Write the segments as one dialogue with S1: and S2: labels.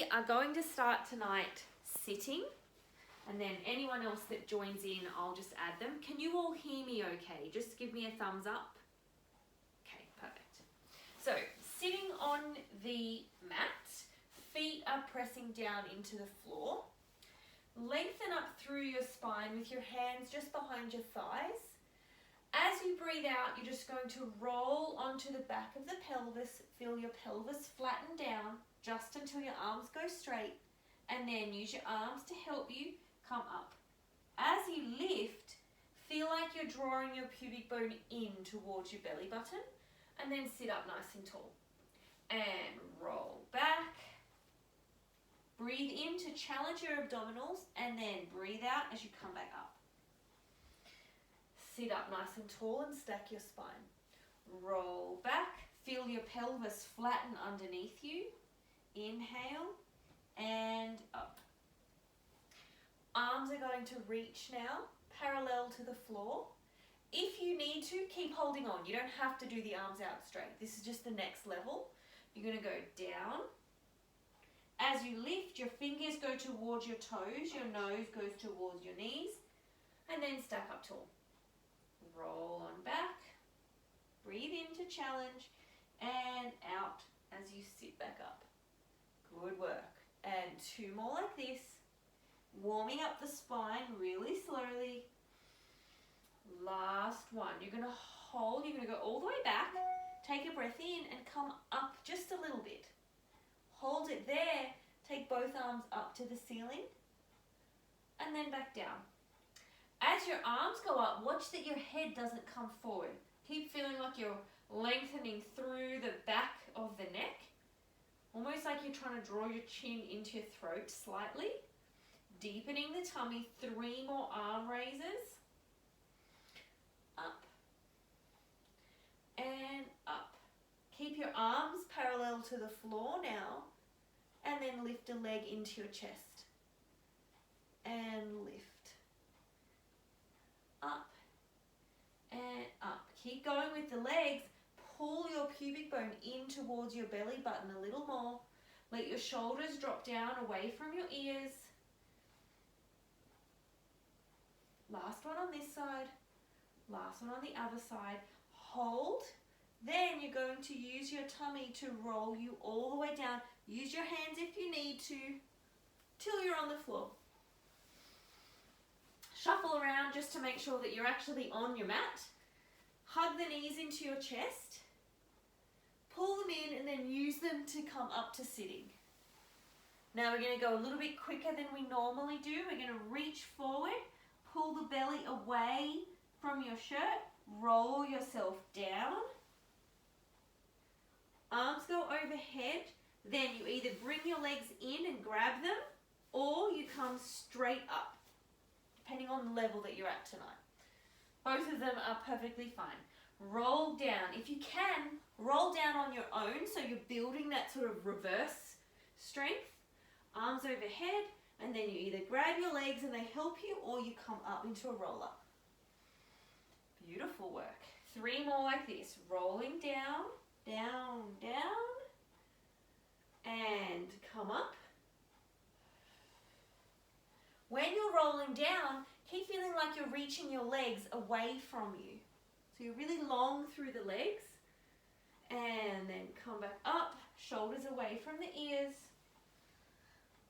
S1: we are going to start tonight sitting, and then anyone else that joins in, I'll just add them. Can you all hear me okay? Just give me a thumbs up. Okay, perfect. So, sitting on the mat, feet are pressing down into the floor. Lengthen up through your spine with your hands just behind your thighs. As you breathe out, you're just going to roll onto the back of the pelvis. Feel your pelvis flatten down just until your arms go straight, and then use your arms to help you come up. As you lift, feel like you're drawing your pubic bone in towards your belly button, and then sit up nice and tall. And roll back. Breathe in to challenge your abdominals, and then breathe out as you come back up. Sit up nice and tall and stack your spine. Roll back. Feel your pelvis flatten underneath you. Inhale and up. Arms are going to reach now, parallel to the floor. If you need to, keep holding on. You don't have to do the arms out straight. This is just the next level. You're going to go down. As you lift, your fingers go towards your toes, your nose goes towards your knees, and then stack up tall. Roll on back, breathe in to challenge, and out as you sit back up. Good work. And 2 more like this. Warming up the spine really slowly. Last one. You're going to hold, you're going to go all the way back, take a breath in, and come up just a little bit. Hold it there, take both arms up to the ceiling, and then back down. As your arms go up, watch that your head doesn't come forward. Keep feeling like you're lengthening through the back of the neck, almost like you're trying to draw your chin into your throat slightly. Deepening the tummy, 3 more arm raises. Up and up. Keep your arms parallel to the floor now, and then lift a leg into your chest. And lift. Up and up. Keep going with the legs. Pull your pubic bone in towards your belly button a little more. Let your shoulders drop down away from your ears. Last one on this side. Last one on the other side. Hold. Then you're going to use your tummy to roll you all the way down. Use your hands if you need to, till you're on the floor. Shuffle around just to make sure that you're actually on your mat. Hug the knees into your chest. Pull them in and then use them to come up to sitting. Now we're going to go a little bit quicker than we normally do. We're going to reach forward, pull the belly away from your shirt, roll yourself down. Arms go overhead, then you either bring your legs in and grab them, or you come straight up, depending on the level that you're at tonight. Both of them are perfectly fine. Roll down. If you can, roll down on your own, so you're building that sort of reverse strength. Arms overhead, and then you either grab your legs and they help you, or you come up into a roll-up. Beautiful work. 3 more like this. Rolling down. Down, down, and come up. When you're rolling down, keep feeling like you're reaching your legs away from you. So you're really long through the legs, and then come back up, shoulders away from the ears.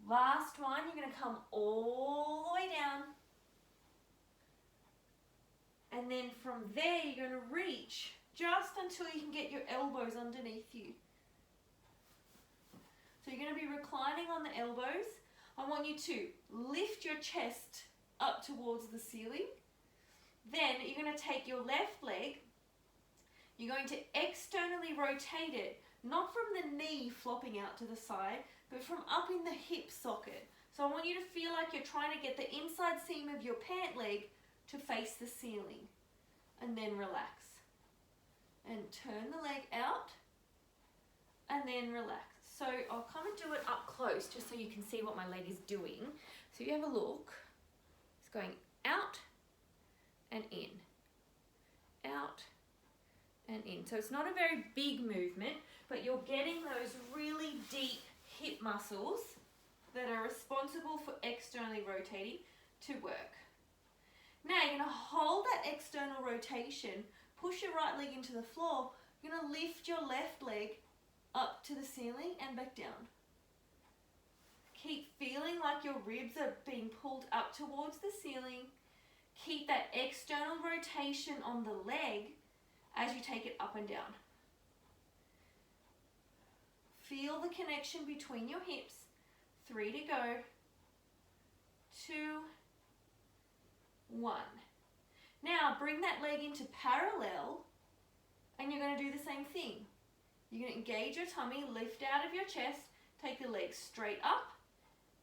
S1: Last one, you're going to come all the way down. And then from there, you're going to reach just until you can get your elbows underneath you. So you're going to be reclining on the elbows. I want you to lift your chest up towards the ceiling. Then you're going to take your left leg. You're going to externally rotate it, not from the knee flopping out to the side, but from up in the hip socket. So I want you to feel like you're trying to get the inside seam of your pant leg to face the ceiling. And then relax. And turn the leg out, and then relax. So I'll come and do it up close, just so you can see what my leg is doing. So you have a look. It's going out and in, out and in. So it's not a very big movement, but you're getting those really deep hip muscles that are responsible for externally rotating to work. Now you're going to hold that external rotation, push your right leg into the floor, you're going to lift your left leg up to the ceiling and back down. Keep feeling like your ribs are being pulled up towards the ceiling. Keep that external rotation on the leg as you take it up and down. Feel the connection between your hips. 3 to go. 2, 1. Now bring that leg into parallel and you're going to do the same thing. You're going to engage your tummy, lift out of your chest, take the leg straight up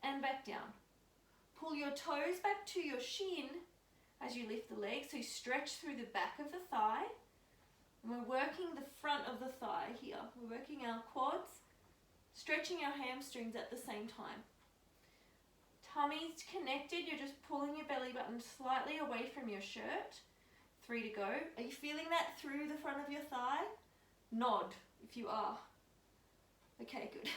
S1: and back down. Pull your toes back to your shin as you lift the leg, so you stretch through the back of the thigh. And we're working the front of the thigh here. We're working our quads, stretching our hamstrings at the same time. Tummy's connected, you're just pulling your belly button slightly away from your shirt. 3 to go. Are you feeling that through the front of your thigh? Nod if you are. Okay, good.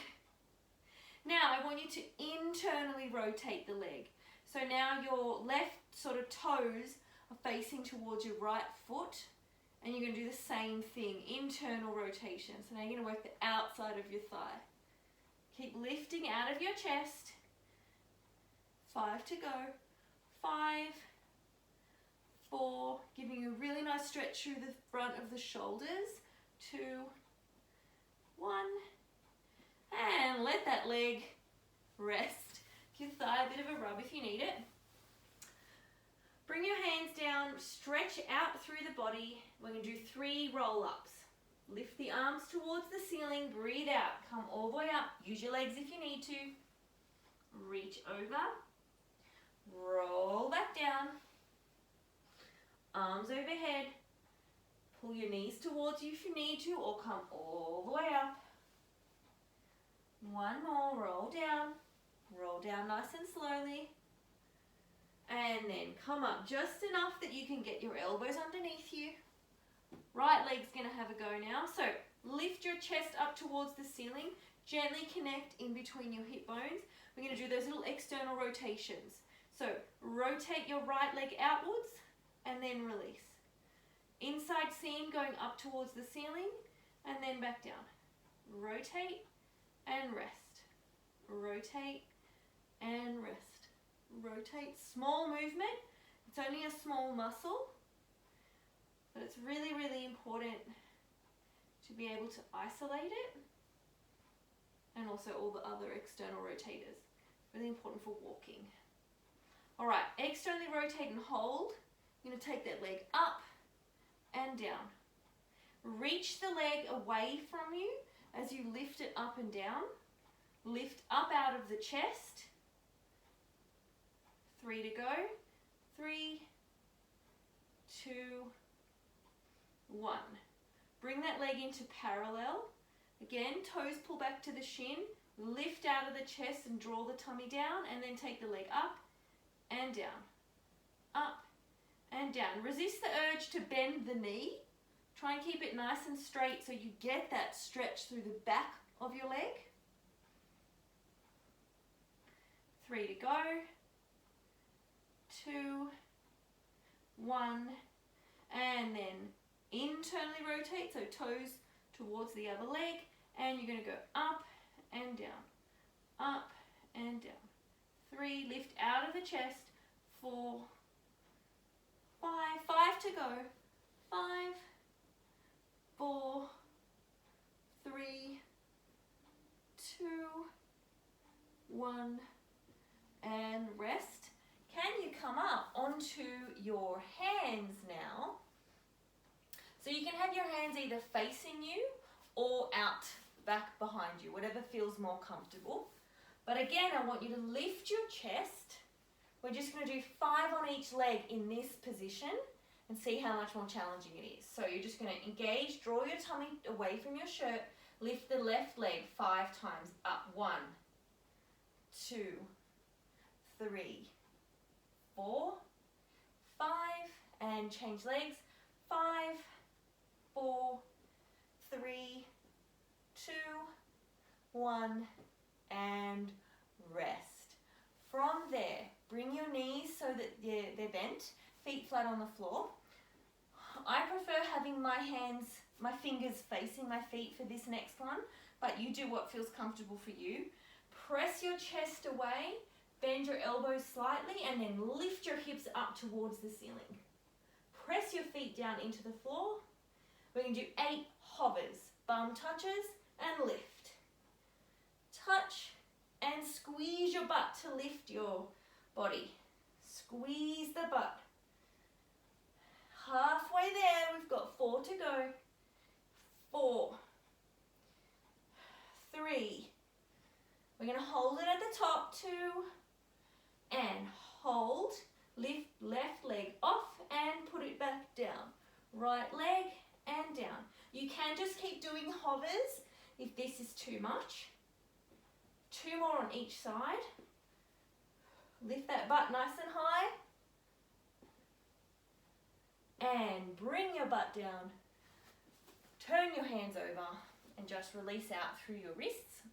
S1: Now I want you to internally rotate the leg. So now your left sort of toes are facing towards your right foot, and you're going to do the same thing, internal rotation. So now you're going to work the outside of your thigh. Keep lifting out of your chest. 5 to go. 5, 4, giving you a really nice stretch through the front of the shoulders. 2, 1, and let that leg rest. Give your thigh a bit of a rub if you need it. Bring your hands down, stretch out through the body. We're going to do 3 roll-ups. Lift the arms towards the ceiling, breathe out, come all the way up. Use your legs if you need to. Reach over, roll back down. Arms overhead. Pull your knees towards you if you need to, or come all the way up. 1 more, roll down nice and slowly. And then come up just enough that you can get your elbows underneath you. Right leg's going to have a go now. So lift your chest up towards the ceiling, gently connect in between your hip bones. We're going to do those little external rotations. So rotate your right leg outwards and then release. Inside seam going up towards the ceiling and then back down. Rotate and rest. Rotate and rest. Rotate. Small movement. It's only a small muscle, but it's really, really important to be able to isolate it, and also all the other external rotators. Really important for walking. All right, externally rotate and hold. You're going to take that leg up and down. Reach the leg away from you as you lift it up and down. Lift up out of the chest. 3 to go. 3, 2, 1. Bring that leg into parallel. Again, toes pull back to the shin. Lift out of the chest and draw the tummy down, and then take the leg up and down. Up and down. Resist the urge to bend the knee. Try and keep it nice and straight so you get that stretch through the back of your leg. 3 to go. 2, 1, and then internally rotate, so toes towards the other leg, and you're going to go up and down, up and down. 3, lift out of the chest. 4, 5, 5 to go. 5, 4, 3, 2, 1, and rest. Can you come up onto your hands now? So you can have your hands either facing you or out back behind you, whatever feels more comfortable. But again, I want you to lift your chest. We're just going to do 5 on each leg in this position and see how much more challenging it is. So you're just going to engage, draw your tummy away from your shirt, lift the left leg 5 times up. 1, 2, 3, 4, 5, and change legs. 5, 4, 3, 2, 1, and rest.
S2: that they're bent, feet flat on the floor. I prefer having my fingers facing my feet for this next one, but you do what feels comfortable for you. Press your chest away, bend your elbows slightly, and then lift your hips up towards the ceiling. Press your feet down into the floor. We're going to do 8 hovers, bum touches and lift. Touch and squeeze your butt to lift your body. Squeeze the butt. Halfway there, we've got 4 to go. 4, 3. We're going to hold it at the top, 2, and hold. Lift left leg off and put it back down. Right leg and down. You can just keep doing hovers if this is too much. 2 more on each side. Lift that butt nice and high. And bring your butt down. Turn your hands over and just release out through your wrists.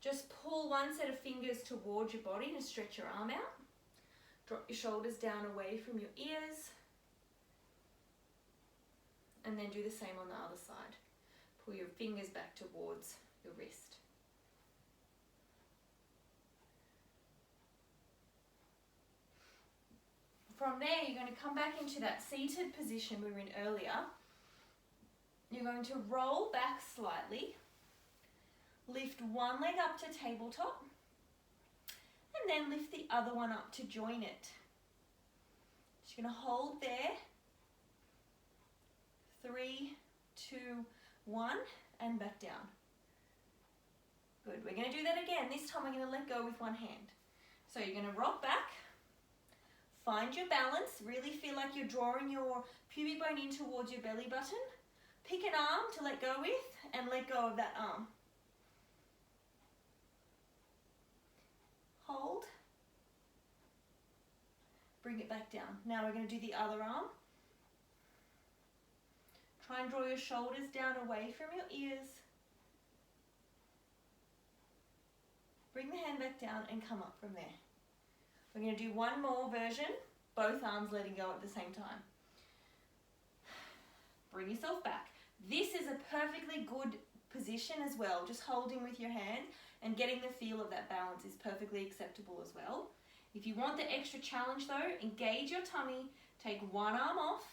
S2: Just pull one set of fingers towards your body and stretch your arm out. Drop your shoulders down away from your ears. And then do the same on the other side. Pull your fingers back towards your wrist. From there, you're going to come back into that seated position we were in earlier. You're going to roll back slightly. Lift one leg up to tabletop. And then lift the other one up to join it. Just going to hold there. 3, 2, 1, and back down. Good. We're going to do that again. This time we're going to let go with one hand. So you're going to rock back. Find your balance. Really feel like you're drawing your pubic bone in towards your belly button. Pick an arm to let go with and let go of that arm. Hold. Bring it back down. Now we're going to do the other arm. Try and draw your shoulders down away from your ears. Bring the hand back down and come up from there. We're going to do one more version, both arms letting go at the same time. Bring yourself back. This is a perfectly good position as well. Just holding with your hand and getting the feel of that balance is perfectly acceptable as well. If you want the extra challenge though, engage your tummy, take one arm off,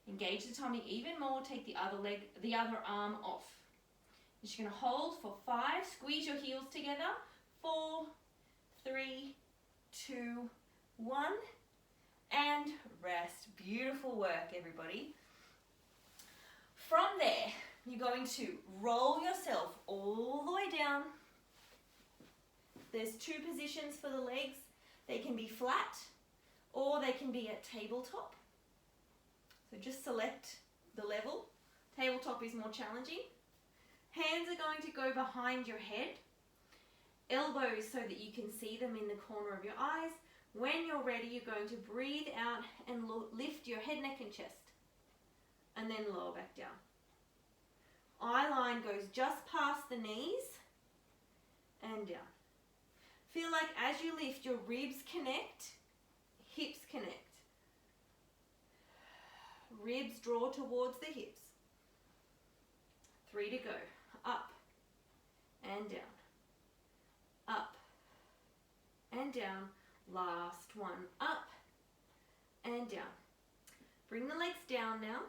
S2: engage the tummy even more, take the other arm off. You're just going to hold for 5, squeeze your heels together, 4, 3, 2, 1, and rest. Beautiful work, everybody. From there, you're going to roll yourself all the way down. There's 2 positions for the legs. They can be flat or they can be at tabletop. So just select the level. Tabletop is more challenging. Hands are going to go behind your head. Elbows so that you can see them in the corner of your eyes. When you're ready, you're going to breathe out and lift your head, neck and chest. And then lower back down. Eye line goes just past the knees and down. Feel like as you lift, your ribs connect, hips connect. Ribs draw towards the hips. 3 to go. Up and down. Up and down. Last one. Up and down. Bring the legs down now.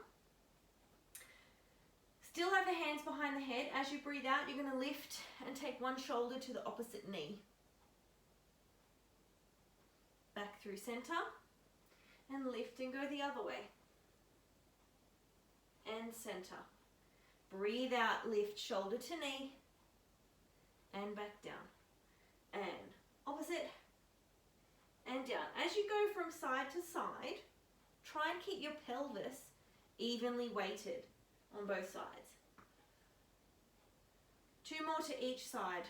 S2: Still have the hands behind the head. As you breathe out, you're going to lift and take one shoulder to the opposite knee. Back through center. And lift and go the other way. And center. Breathe out, lift shoulder to knee. And back down. And opposite. And down. As you go from side to side, try and keep your pelvis evenly weighted on both sides. 2 more to each side.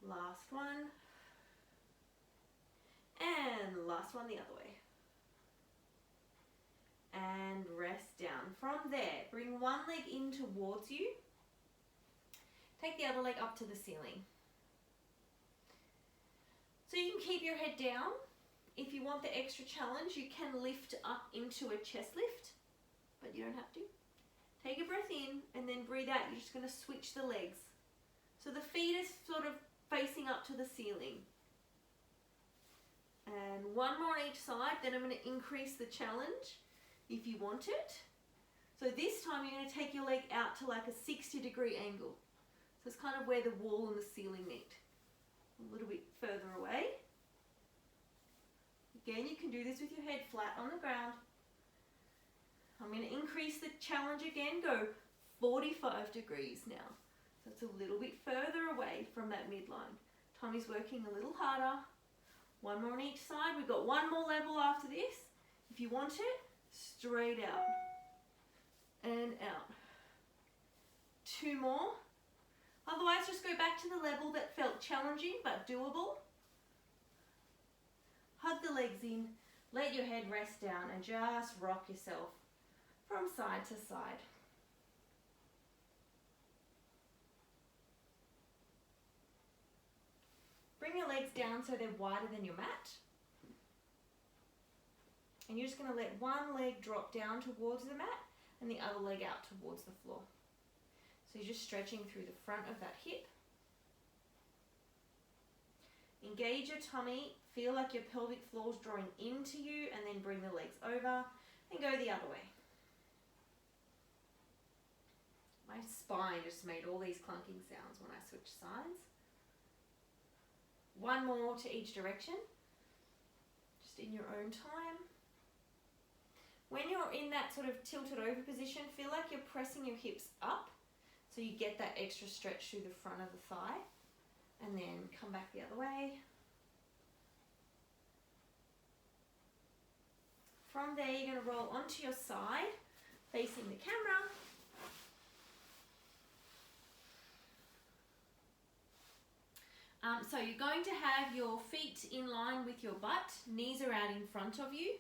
S2: Last one. And last one the other way. And rest down. From there, bring one leg in towards you. Take the other leg up to the ceiling. So you can keep your head down. If you want the extra challenge, you can lift up into a chest lift, but you don't have to. Take a breath in and then breathe out. You're just going to switch the legs. So the feet are sort of facing up to the ceiling. And one more on each side. Then I'm going to increase the challenge if you want it. So this time you're going to take your leg out to like a 60-degree angle. So it's kind of where the wall and the ceiling meet. A little bit further away. Again, you can do this with your head flat on the ground. I'm going to increase the challenge again, go 45 degrees now. So it's a little bit further away from that midline. Tommy's working a little harder. One more on each side. We've got one more level after this. If you want it, straight out and out. Two more. Otherwise, just go back to the level that felt challenging but doable. Hug the legs in, let your head rest down and just rock yourself from side to side. Bring your legs down so they're wider than your mat. And you're just going to let one leg drop down towards the mat and the other leg out towards the floor. So you're just stretching through the front of that hip. Engage your tummy, feel like your pelvic floor is drawing into you, and then bring the legs over and go the other way. My spine just made all these clunking sounds when I switched sides. One more to each direction, just in your own time. When you're in that sort of tilted over position, feel like you're pressing your hips up so you get that extra stretch through the front of the thigh, and then come back the other way. From there, you're going to roll onto your side, facing the camera. So you're going to have your feet in line with your butt, knees are out in front of you,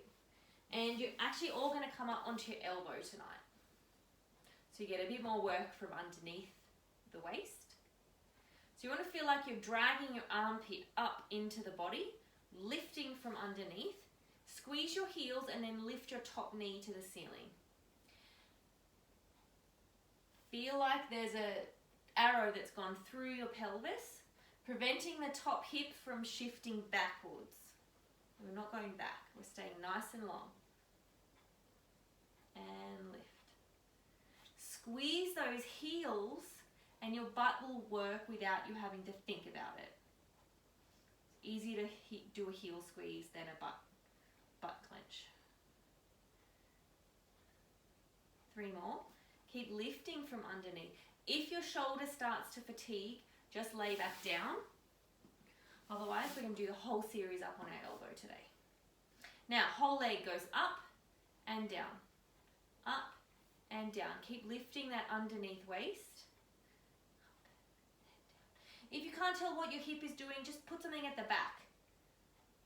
S2: and you're actually all going to come up onto your elbow tonight. So you get a bit more work from underneath the waist. So you want to feel like you're dragging your armpit up into the body, lifting from underneath. Squeeze your heels and then lift your top knee to the ceiling. Feel like there's an arrow that's gone through your pelvis, preventing the top hip from shifting backwards. We're not going back, we're staying nice and long. And lift. Squeeze those heels and your butt will work without you having to think about it. It's easier to do a heel squeeze than a butt clench. 3 more. Keep lifting from underneath. If your shoulder starts to fatigue, just lay back down. Otherwise, we're going to do the whole series up on our elbow today. Now, whole leg goes up and down. Up and down. Keep lifting that underneath waist. If you can't tell what your hip is doing, just put something at the back.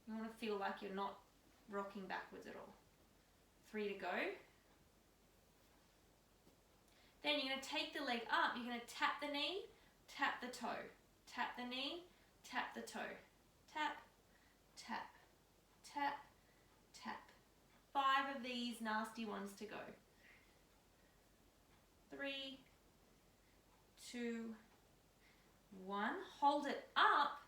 S2: You want to feel like you're not rocking backwards at all. 3 to go. Then you're going to take the leg up. You're going to tap the knee, tap the toe. Tap the knee, tap the toe. Tap, tap, tap, tap. 5 of these nasty ones to go. 3, 2, 1. Hold it up,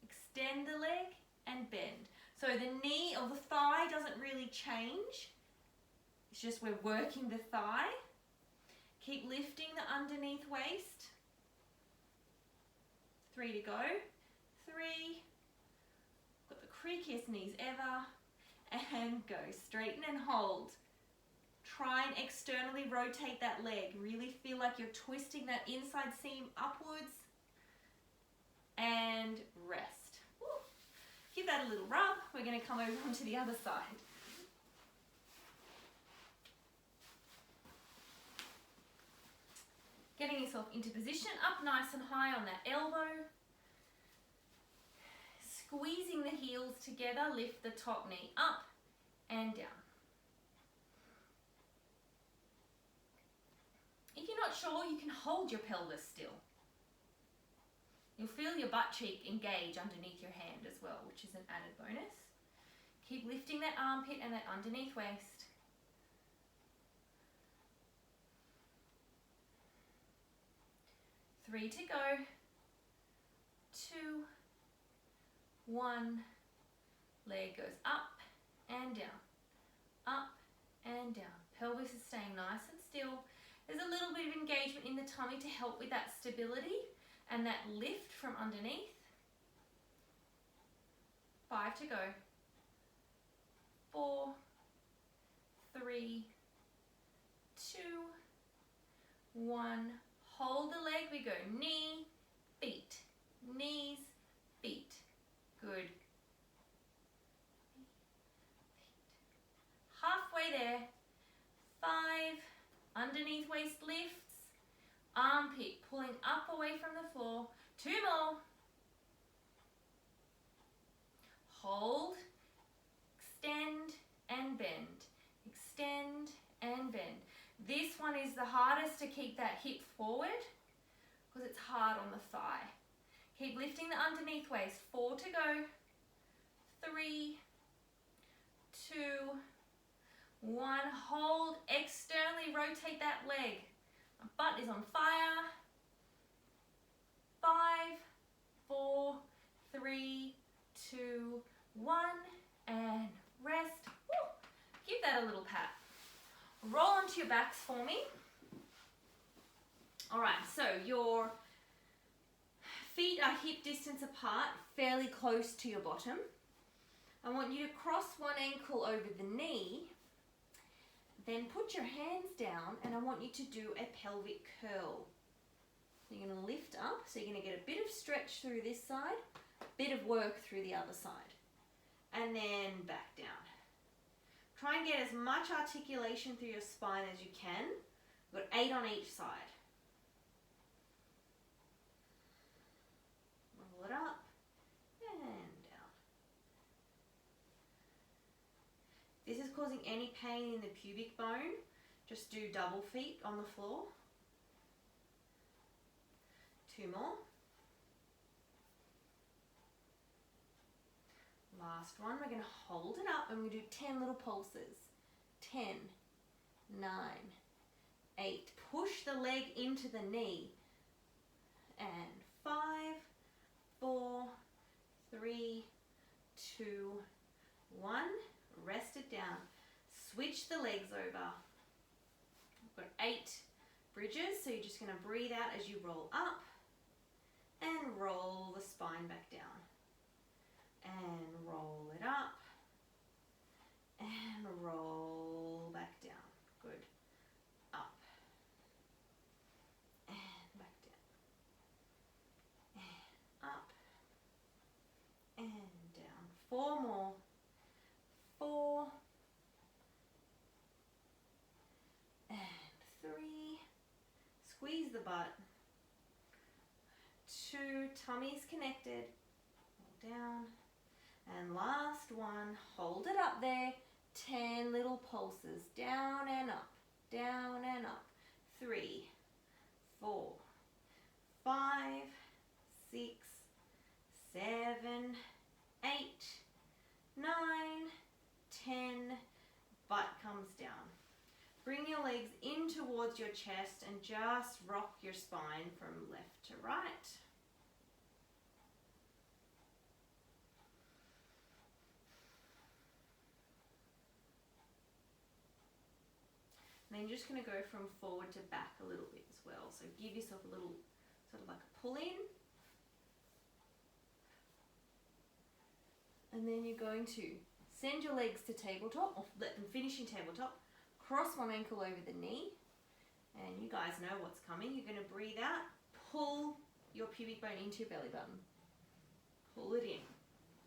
S2: extend the leg and bend. So the knee or the thigh doesn't really change. It's just we're working the thigh. Keep lifting the underneath waist. 3 to go. 3. Got the creakiest knees ever. And go. Straighten and hold. Try and externally rotate that leg. Really feel like you're twisting that inside seam upwards. And rest. Woo. Give that a little rub. We're going to come over onto the other side. Getting yourself into position, up nice and high on that elbow. Squeezing the heels together, lift the top knee up and down.
S1: not sure, you can hold your pelvis still. You'll feel your butt cheek engage underneath your hand as well, which is an added bonus. Keep lifting that armpit and that underneath waist. Three to go. 2, 1. Leg goes up and down, up and down. Pelvis is staying nice and still. There's a little bit of engagement in the tummy to help with that stability and that lift from underneath. 5 to go. 4, 3, 2, 1. Hold the leg. We go knee, feet, knees, feet. Good. Halfway there. 5. Underneath waist lifts. Armpit pulling up away from the floor. 2 more. Hold. Extend and bend. Extend and bend. This one is the hardest to keep that hip forward because it's hard on the thigh. Keep lifting the underneath waist. 4 to go. 3, 2, 1. Hold. Externally rotate that leg. My butt is on fire. 5, 4, 3, 2, 1. And rest. Woo. Give that a little pat. Roll onto your backs for me. All right, so your feet are hip distance apart, fairly close to your bottom. I want you to cross one ankle over the knee, then put your hands down, and I want you to do a pelvic curl. You're going to lift up, so you're going to get a bit of stretch through this side, a bit of work through the other side, and then back down. Try and get as much articulation through your spine as you can. We've got 8 on each side. Roll it up and down. If this is causing any pain in the pubic bone, just do double feet on the floor. 2 more. Last one, we're going to hold it up and we do 10 little pulses. 10, 9, 8. Push the leg into the knee. And 5, 4, 3, 2, 1. Rest it down. Switch the legs over. We've got 8 bridges, so you're just going to breathe out as you roll up and roll the spine back down. And roll it up and roll back down. Good. Up and back down and up and down. 4 more. 4 and 3. Squeeze the butt. 2. Tummy's connected. Roll down. And last one, hold it up there, 10 little pulses, down and up, down and up. 3, 4, 5, 6, 7, 8, 9, 10. Butt comes down. Bring your legs in towards your chest and just rock your spine from left to right. And then you're just going to go from forward to back a little bit as well. So give yourself a little, sort of like a pull in. And then you're going to send your legs to tabletop, or let them finish in tabletop. Cross one ankle over the knee. And you guys know what's coming. You're going to breathe out, pull your pubic bone into your belly button. Pull it in.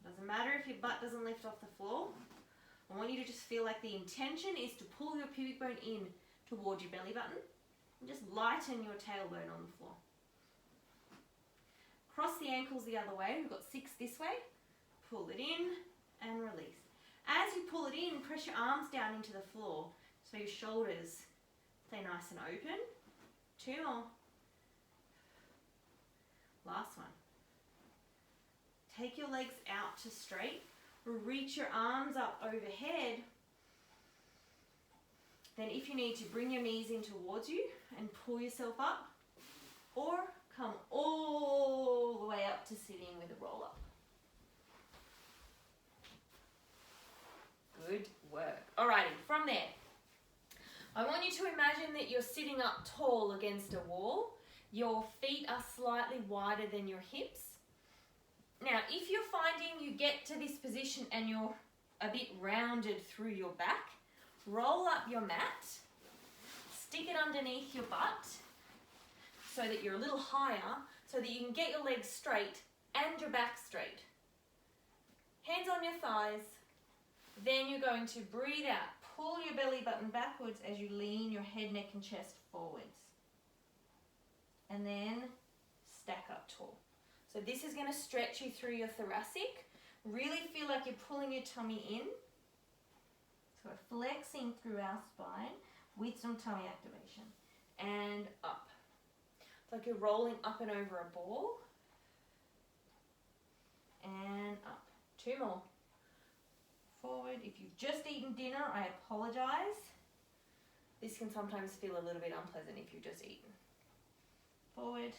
S1: Doesn't matter if your butt doesn't lift off the floor. I want you to just feel like the intention is to pull your pubic bone in towards your belly button and just lighten your tailbone on the floor. Cross the ankles the other way. We've got 6 this way. Pull it in and release. As you pull it in, press your arms down into the floor so your shoulders stay nice and open.
S2: 2 more. Last one. Take your legs out to straight. Reach your arms up overhead. Then if you need to, bring your knees in towards you and pull yourself up, or come all the way up to sitting with a roll up. Good work. Alrighty, from there, I want you to imagine that you're sitting up tall against a wall. Your feet are slightly wider than your hips. Now, if you're finding you get to this position and you're a bit rounded through your back, roll up your mat, stick it underneath your butt so that you're a little higher, so that you can get your legs straight and your back straight. Hands on your thighs. Then you're going to breathe out. Pull your belly button backwards as you lean your head, neck and chest forwards. And then stack up tall. So this is going to stretch you through your thoracic. Really feel like you're pulling your tummy in. So we're flexing through our spine with some tummy activation. And up. It's like you're rolling up and over a ball. And up. 2 more. Forward. If you've just eaten dinner, I apologize. This can sometimes feel a little bit unpleasant if you've just eaten. Forward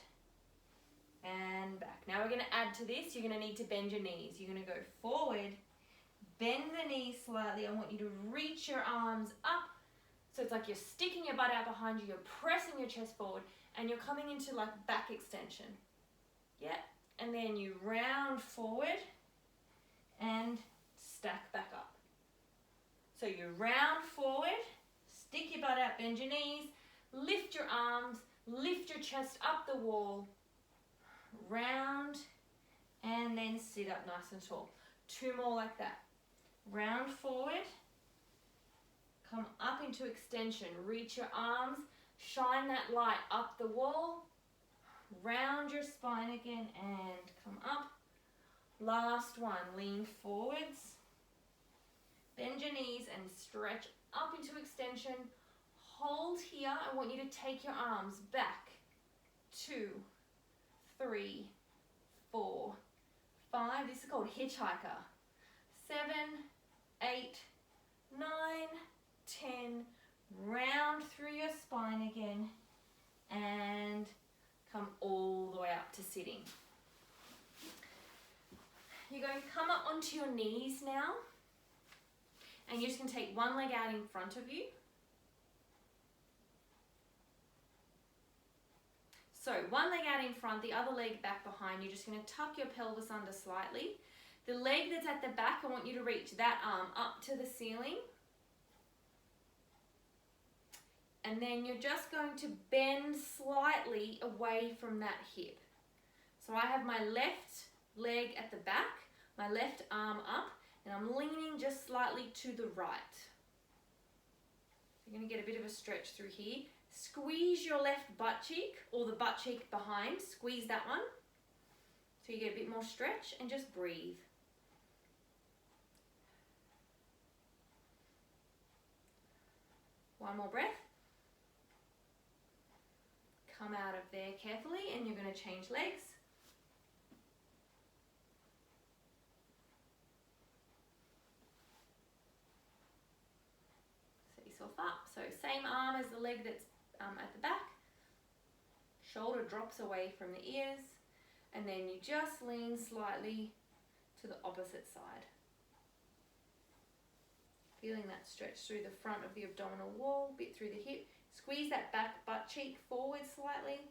S2: and back. Now we're going to add to this. You're going to need to bend your knees. You're going to go forward, bend the knees slightly. I want you to reach your arms up. So it's like you're sticking your butt out behind you, you're pressing your chest forward, and you're coming into like back extension. Yeah. And then you round forward and stack back up. So you round forward, stick your butt out, bend your knees, lift your arms, lift your chest up the wall, round, and then sit up nice and tall. 2 more like that. Round forward, come up into extension, reach your arms, shine that light up the wall, round your spine again and come up. Last one, lean forwards, bend your knees and stretch up into extension. Hold here. I want you to take your arms back. 2, 3, 4, 5. This is called hitchhiker. 7, 8, 9, 10. Round through your spine again and come all the way up to sitting. You're going to come up onto your knees now, and you're just going to take one leg out in front of you. So one leg out in front, the other leg back behind. You're just going to tuck your pelvis under slightly. The leg that's at the back, I want you to reach that arm up to the ceiling. And then you're just going to bend slightly away from that hip. So I have my left leg at the back, my left arm up, and I'm leaning just slightly to the right. You're going to get a bit of a stretch through here. Squeeze your left butt cheek, or the butt cheek behind. Squeeze that one. So you get a bit more stretch, and just breathe. One more breath. Come out of there carefully, and you're going to change legs. Set yourself up. So same arm as the leg that's at the back. Shoulder drops away from the ears, and then you just lean slightly to the opposite side. Feeling that stretch through the front of the abdominal wall, bit through the hip. Squeeze that back butt cheek forward slightly.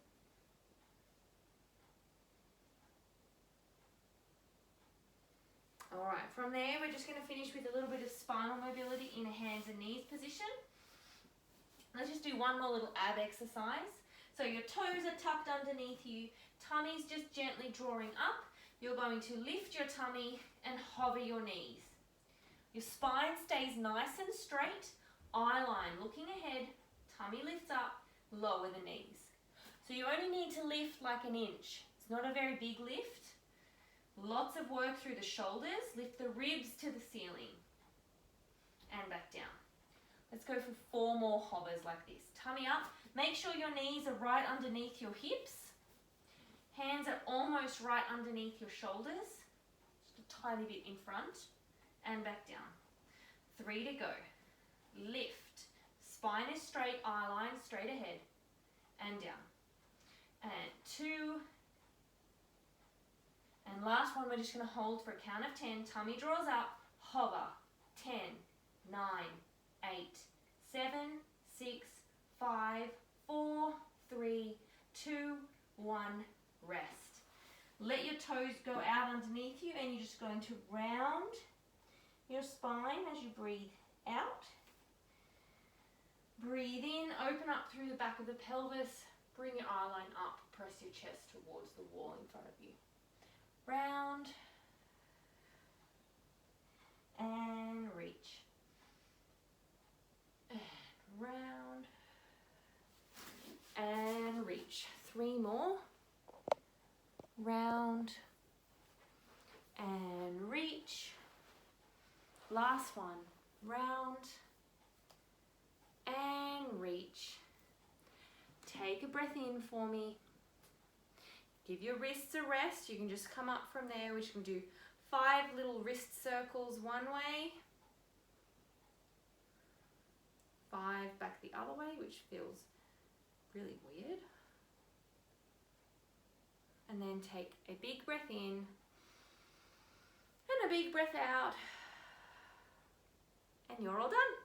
S2: Alright, from there we're just going to finish with a little bit of spinal mobility in a hands and knees position. Let's just do one more little ab exercise. So your toes are tucked underneath you, tummy's just gently drawing up. You're going to lift your tummy and hover your knees. Your spine stays nice and straight, eye line looking ahead. Tummy lifts up, lower the knees. So you only need to lift like an inch. It's not a very big lift. Lots of work through the shoulders. Lift the ribs to the ceiling. And back down.
S1: Let's go for 4 more hovers like this. Tummy up. Make sure your knees are right underneath your hips. Hands are almost right underneath your shoulders. Just a tiny bit in front. And back down. 3 to go. Lift. Spine is straight, eye line straight ahead. And down. And 2. And last one, we're just going to hold for a count of 10. Tummy draws up. Hover. 10, 9, 8, 7, 6, 5, 4, 3, 2, 1. Rest. Let your toes go out underneath you, and you're just going to round your spine as you breathe out. Breathe in, open up through the back of the pelvis. Bring your eye line up. Press your chest towards the wall in front of you. Round. And reach. And round. And reach. 3 more. Round. And reach. Last one. Round. And reach. Take a breath in for me. Give your wrists a rest. You can just come up from there. We can do 5 little wrist circles one way. 5 back the other way, which feels really weird. And then take a big breath in and a big breath out. And you're all done.